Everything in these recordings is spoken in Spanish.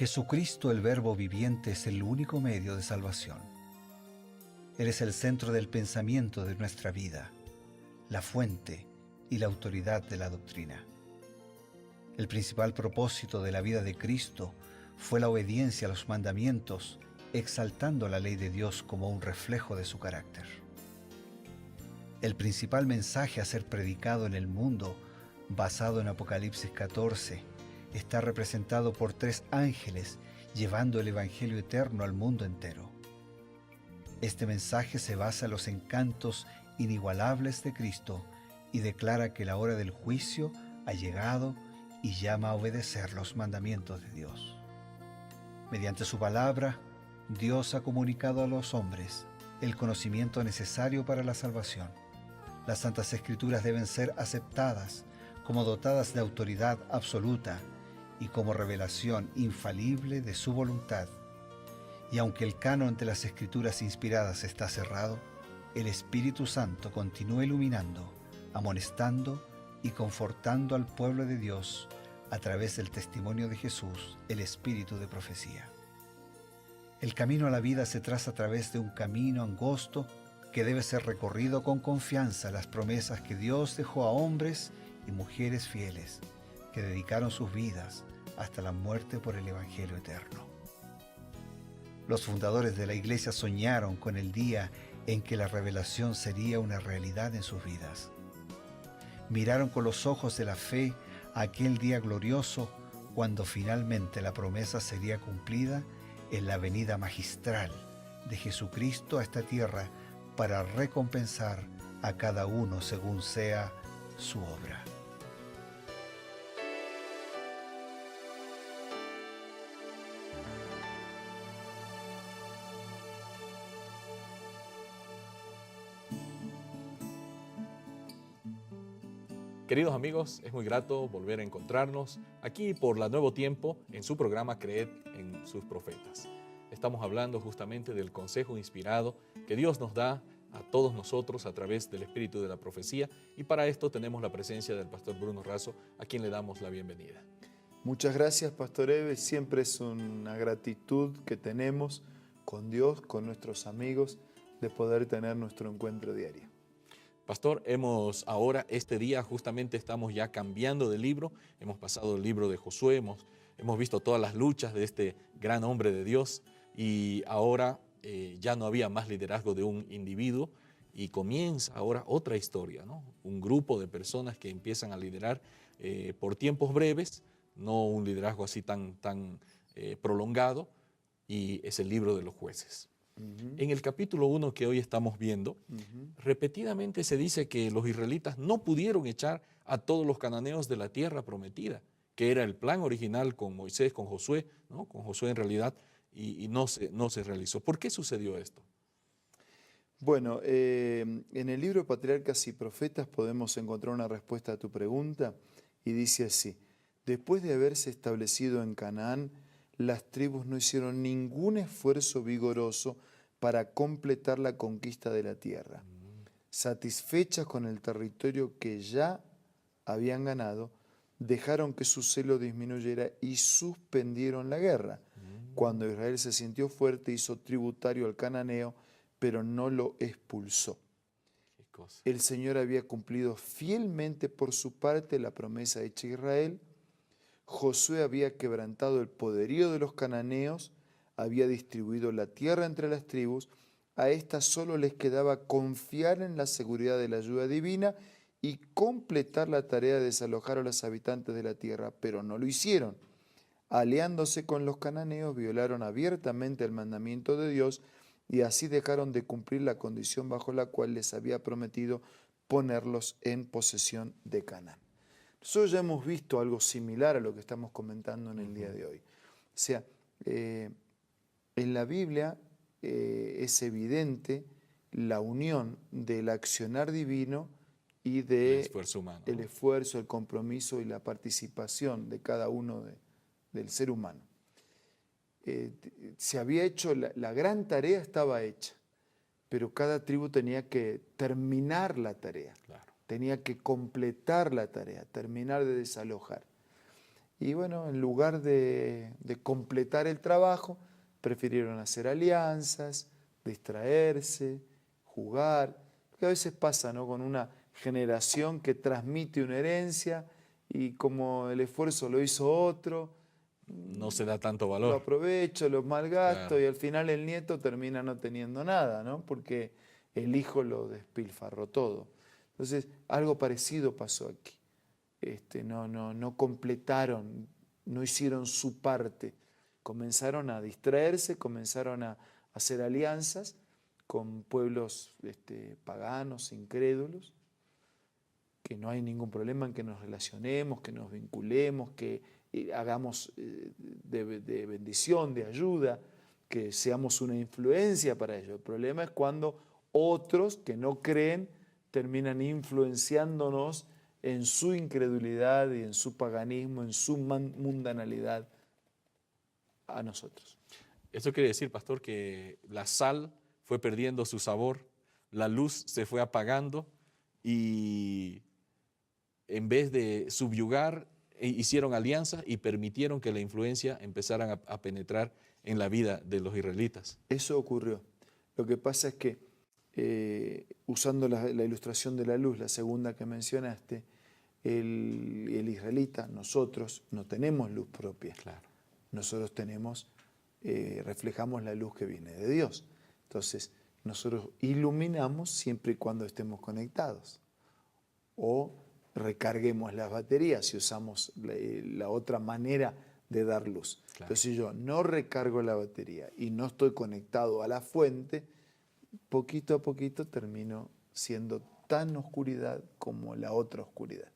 Jesucristo, el Verbo viviente, es el único medio de salvación. Él es el centro del pensamiento de nuestra vida, la fuente y la autoridad de la doctrina. El principal propósito de la vida de Cristo fue la obediencia a los mandamientos, exaltando la ley de Dios como un reflejo de su carácter. El principal mensaje a ser predicado en el mundo, basado en Apocalipsis 14, está representado por 3 ángeles llevando el Evangelio eterno al mundo entero. Este mensaje se basa en los encantos inigualables de Cristo y declara que la hora del juicio ha llegado y llama a obedecer los mandamientos de Dios. Mediante su palabra, Dios ha comunicado a los hombres el conocimiento necesario para la salvación. Las Santas Escrituras deben ser aceptadas como dotadas de autoridad absoluta y como revelación infalible de su voluntad. Y aunque el canon de las Escrituras inspiradas está cerrado, el Espíritu Santo continúa iluminando, amonestando y confortando al pueblo de Dios a través del testimonio de Jesús, el Espíritu de profecía. El camino a la vida se traza a través de un camino angosto que debe ser recorrido con confianza a las promesas que Dios dejó a hombres y mujeres fieles que dedicaron sus vidas hasta la muerte por el Evangelio eterno. Los fundadores de la Iglesia soñaron con el día en que la revelación sería una realidad en sus vidas. Miraron con los ojos de la fe a aquel día glorioso cuando finalmente la promesa sería cumplida en la venida magistral de Jesucristo a esta tierra para recompensar a cada uno según sea su obra. Queridos amigos, es muy grato volver a encontrarnos aquí por la Nuevo Tiempo en su programa Creed en sus profetas. Estamos hablando justamente del consejo inspirado que Dios nos da a todos nosotros a través del espíritu de la profecía, y para esto tenemos la presencia del pastor Bruno Razo, a quien le damos la bienvenida. Muchas gracias, Pastor Eve. Siempre es una gratitud que tenemos con Dios, con nuestros amigos, de poder tener nuestro encuentro diario. Pastor, ahora, este día, justamente estamos ya cambiando de libro. Hemos pasado el libro de Josué, hemos visto todas las luchas de este gran hombre de Dios, y ahora ya no había más liderazgo de un individuo, y comienza ahora otra historia, ¿no? Un grupo de personas que empiezan a liderar por tiempos breves, no un liderazgo así tan prolongado, y es el libro de los jueces. En el capítulo 1 que hoy estamos viendo, repetidamente se dice que los israelitas no pudieron echar a todos los cananeos de la tierra prometida, que era el plan original con Moisés, con Josué, ¿no? Con Josué en realidad, y no se realizó. ¿Por qué sucedió esto? Bueno, en el libro Patriarcas y Profetas podemos encontrar una respuesta a tu pregunta, y dice así: después de haberse establecido en Canaán, las tribus no hicieron ningún esfuerzo vigoroso para completar la conquista de la tierra. Satisfechas con el territorio que ya habían ganado, dejaron que su celo disminuyera y suspendieron la guerra. Cuando Israel se sintió fuerte, hizo tributario al cananeo, pero no lo expulsó. ¿Qué cosa? El Señor había cumplido fielmente por su parte la promesa hecha a Israel. Josué había quebrantado el poderío de los cananeos, había distribuido la tierra entre las tribus. A estas solo les quedaba confiar en la seguridad de la ayuda divina y completar la tarea de desalojar a los habitantes de la tierra, pero no lo hicieron. Aliándose con los cananeos, violaron abiertamente el mandamiento de Dios y así dejaron de cumplir la condición bajo la cual les había prometido ponerlos en posesión de Canaán. Nosotros ya hemos visto algo similar a lo que estamos comentando en el día de hoy. O sea, en la Biblia es evidente la unión del accionar divino y del esfuerzo humano, el esfuerzo, el compromiso y la participación de cada uno del ser humano. Se había hecho, la gran tarea estaba hecha, pero cada tribu tenía que terminar la tarea. Claro. Tenía que completar la tarea, terminar de desalojar. Y bueno, en lugar de completar el trabajo, prefirieron hacer alianzas, distraerse, jugar. Porque a veces pasa, ¿no?, con una generación que transmite una herencia y como el esfuerzo lo hizo otro, No se da tanto lo valor. aprovecho, lo malgasto Claro. y al final el nieto termina no teniendo nada, ¿no? Porque el hijo lo despilfarró todo. Entonces, algo parecido pasó aquí. No completaron, no hicieron su parte. Comenzaron a distraerse, comenzaron a hacer alianzas con pueblos paganos, incrédulos, que no hay ningún problema en que nos relacionemos, que nos vinculemos, que hagamos de bendición, de ayuda, que seamos una influencia para ellos. El problema es cuando otros que no creen terminan influenciándonos en su incredulidad y en su paganismo, en su mundanalidad a nosotros. Eso quiere decir, pastor, que la sal fue perdiendo su sabor, la luz se fue apagando y en vez de subyugar, hicieron alianzas y permitieron que la influencia empezara a penetrar en la vida de los israelitas. Eso ocurrió. Lo que pasa es que, usando la ilustración de la luz, la segunda que mencionaste, el israelita, nosotros, no tenemos luz propia. Claro. Nosotros reflejamos la luz que viene de Dios. Entonces, nosotros iluminamos siempre y cuando estemos conectados. O recarguemos las baterías si usamos la otra manera de dar luz. Claro. Entonces, si yo no recargo la batería y no estoy conectado a la fuente, poquito a poquito termino siendo tan oscuridad como la otra oscuridad.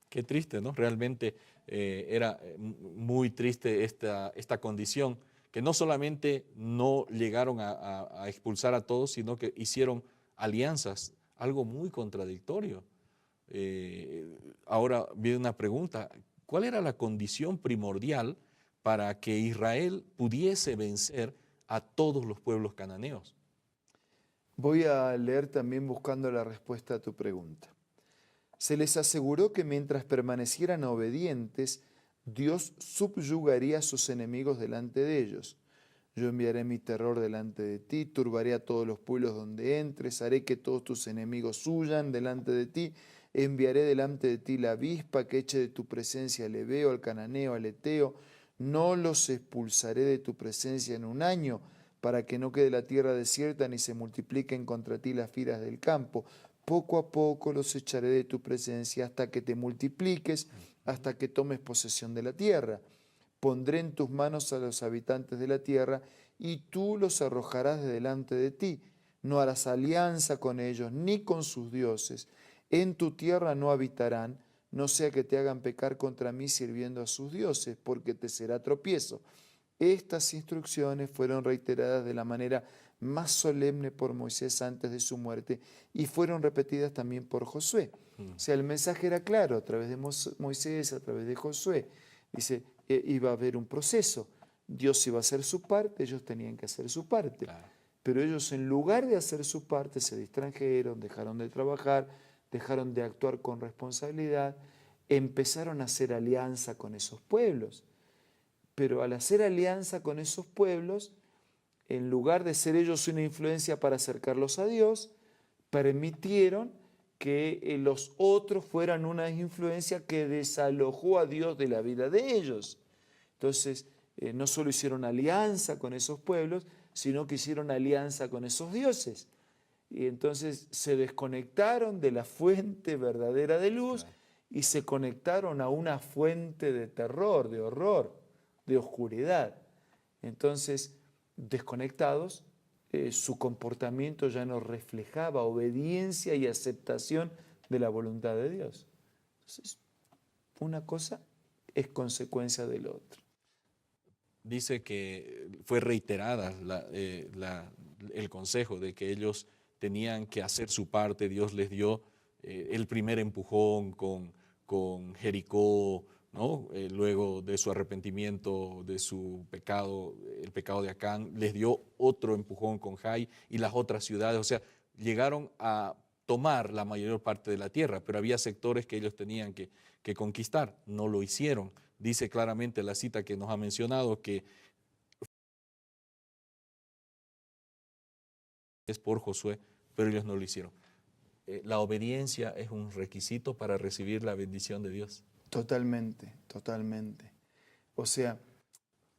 Qué triste, ¿no? Realmente era muy triste esta condición, que no solamente no llegaron a expulsar a todos, sino que hicieron alianzas, algo muy contradictorio. Ahora viene una pregunta, ¿cuál era la condición primordial para que Israel pudiese vencer a todos los pueblos cananeos? Voy a leer también buscando la respuesta a tu pregunta. Se les aseguró que mientras permanecieran obedientes, Dios subyugaría a sus enemigos delante de ellos. Yo enviaré mi terror delante de ti, turbaré a todos los pueblos donde entres, haré que todos tus enemigos huyan delante de ti, enviaré delante de ti la avispa que eche de tu presencia al heveo, al cananeo, al eteo, no los expulsaré de tu presencia en un año, para que no quede la tierra desierta ni se multipliquen contra ti las fieras del campo. Poco a poco los echaré de tu presencia hasta que te multipliques, hasta que tomes posesión de la tierra. Pondré en tus manos a los habitantes de la tierra y tú los arrojarás de delante de ti. No harás alianza con ellos ni con sus dioses. En tu tierra no habitarán, no sea que te hagan pecar contra mí sirviendo a sus dioses, porque te será tropiezo. Estas instrucciones fueron reiteradas de la manera más solemne por Moisés antes de su muerte y fueron repetidas también por Josué. O sea, el mensaje era claro a través de Moisés, a través de Josué. Dice, iba a haber un proceso. Dios iba a hacer su parte, ellos tenían que hacer su parte. Claro. Pero ellos, en lugar de hacer su parte, se distrajeron, dejaron de trabajar, dejaron de actuar con responsabilidad, empezaron a hacer alianza con esos pueblos. Pero al hacer alianza con esos pueblos, en lugar de ser ellos una influencia para acercarlos a Dios, permitieron que los otros fueran una influencia que desalojó a Dios de la vida de ellos. Entonces, no solo hicieron alianza con esos pueblos, sino que hicieron alianza con esos dioses. Y entonces se desconectaron de la fuente verdadera de luz y se conectaron a una fuente de terror, de horror, de oscuridad. Entonces, desconectados, su comportamiento ya no reflejaba obediencia y aceptación de la voluntad de Dios. Entonces, una cosa es consecuencia del otro. Dice que fue reiterada el consejo de que ellos tenían que hacer su parte. Dios les dio el primer empujón con Jericó, ¿no? Luego de su arrepentimiento, de su pecado, el pecado de Acán, les dio otro empujón con Jai y las otras ciudades. O sea, llegaron a tomar la mayor parte de la tierra, pero había sectores que ellos tenían que que conquistar. No lo hicieron. Dice claramente la cita que nos ha mencionado que es por Josué, pero ellos no lo hicieron. La obediencia es un requisito para recibir la bendición de Dios. Totalmente, totalmente. O sea,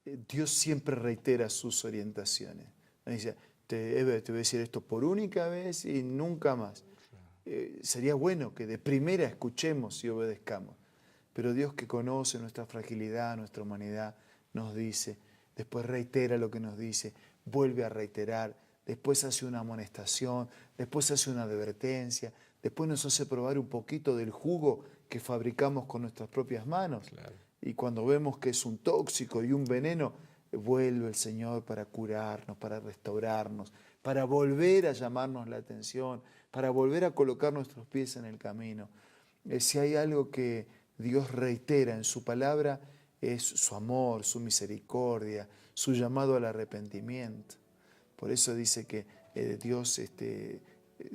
Dios siempre reitera sus orientaciones. Dice, Eve, te voy a decir esto por única vez y nunca más. Sería bueno que de primera escuchemos y obedezcamos. Pero Dios, que conoce nuestra fragilidad, nuestra humanidad, nos dice, después reitera lo que nos dice, vuelve a reiterar, después hace una amonestación, después hace una advertencia, después nos hace probar un poquito del jugo que fabricamos con nuestras propias manos. Claro. Y cuando vemos que es un tóxico y un veneno, vuelve el Señor para curarnos, para restaurarnos, para volver a llamarnos la atención, para volver a colocar nuestros pies en el camino. Si hay algo que Dios reitera en su palabra, es su amor, su misericordia, su llamado al arrepentimiento. Por eso dice que Dios,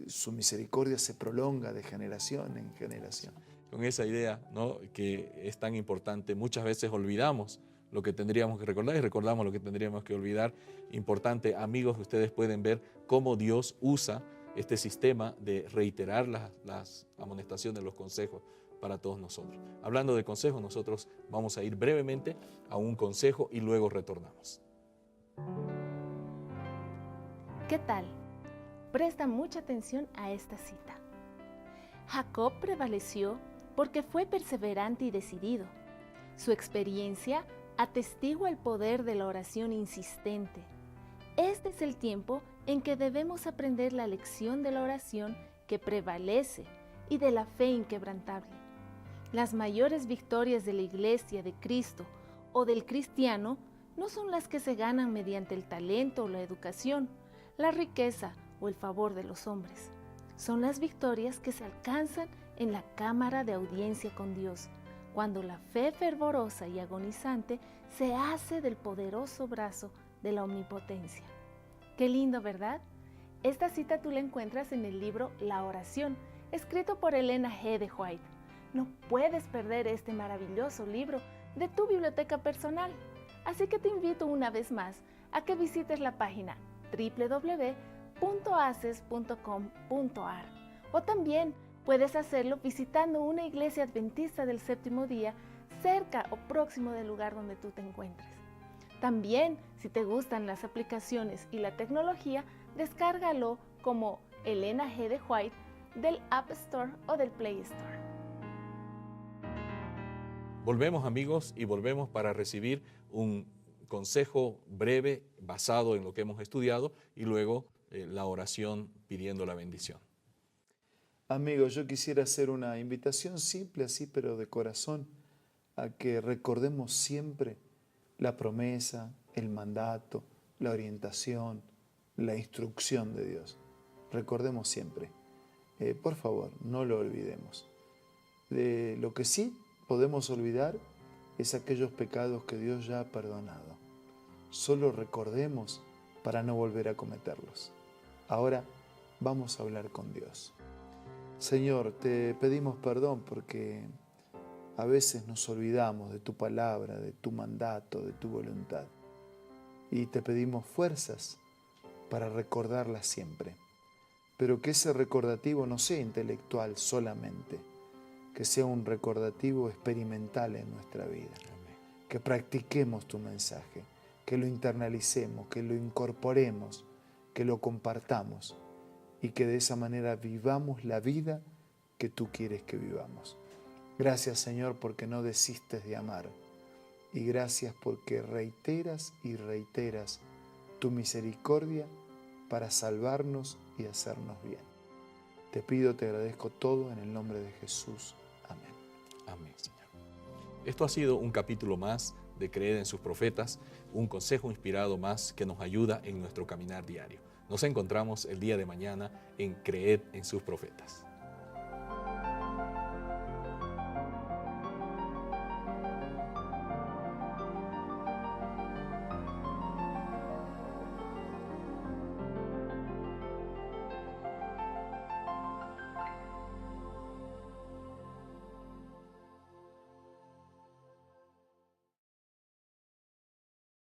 su misericordia se prolonga de generación en generación. Con esa idea, ¿no?, que es tan importante, muchas veces olvidamos lo que tendríamos que recordar y recordamos lo que tendríamos que olvidar. Importante, amigos, ustedes pueden ver cómo Dios usa este sistema de reiterar las amonestaciones, los consejos para todos nosotros. Hablando de consejos, nosotros vamos a ir brevemente a un consejo y luego retornamos. ¿Qué tal? Presta mucha atención a esta cita. Jacob prevaleció porque fue perseverante y decidido. Su experiencia atestigua el poder de la oración insistente. Este es el tiempo en que debemos aprender la lección de la oración que prevalece y de la fe inquebrantable. Las mayores victorias de la Iglesia de Cristo o del cristiano no son las que se ganan mediante el talento o la educación, la riqueza o el favor de los hombres. Son las victorias que se alcanzan en la cámara de audiencia con Dios, cuando la fe fervorosa y agonizante se hace del poderoso brazo de la omnipotencia. Qué lindo, ¿verdad? Esta cita tú la encuentras en el libro La Oración, escrito por Elena G. de White. No puedes perder este maravilloso libro de tu biblioteca personal. Así que te invito una vez más a que visites la página www.aces.com.ar o también puedes hacerlo visitando una iglesia adventista del séptimo día cerca o próximo del lugar donde tú te encuentres. También, si te gustan las aplicaciones y la tecnología, descárgalo como Elena G. de White del App Store o del Play Store. Volvemos, amigos, y volvemos para recibir un consejo breve basado en lo que hemos estudiado y luego la oración pidiendo la bendición. Amigos, yo quisiera hacer una invitación simple así, pero de corazón, a que recordemos siempre la promesa, el mandato, la orientación, la instrucción de Dios. Recordemos siempre. Por favor, no lo olvidemos. De lo que sí podemos olvidar es aquellos pecados que Dios ya ha perdonado. Solo recordemos para no volver a cometerlos. Ahora vamos a hablar con Dios. Señor, te pedimos perdón porque a veces nos olvidamos de tu palabra, de tu mandato, de tu voluntad. Y te pedimos fuerzas para recordarlas siempre. Pero que ese recordativo no sea intelectual solamente, que sea un recordativo experimental en nuestra vida. Que practiquemos tu mensaje, que lo internalicemos, que lo incorporemos, que lo compartamos y que de esa manera vivamos la vida que tú quieres que vivamos. Gracias, Señor, porque no desistes de amar y gracias porque reiteras y reiteras tu misericordia para salvarnos y hacernos bien. Te pido, te agradezco todo en el nombre de Jesús. Amén. Amén, Señor. Esto ha sido un capítulo más de Creed en sus profetas, un consejo inspirado más que nos ayuda en nuestro caminar diario. Nos encontramos el día de mañana en Creed en sus profetas.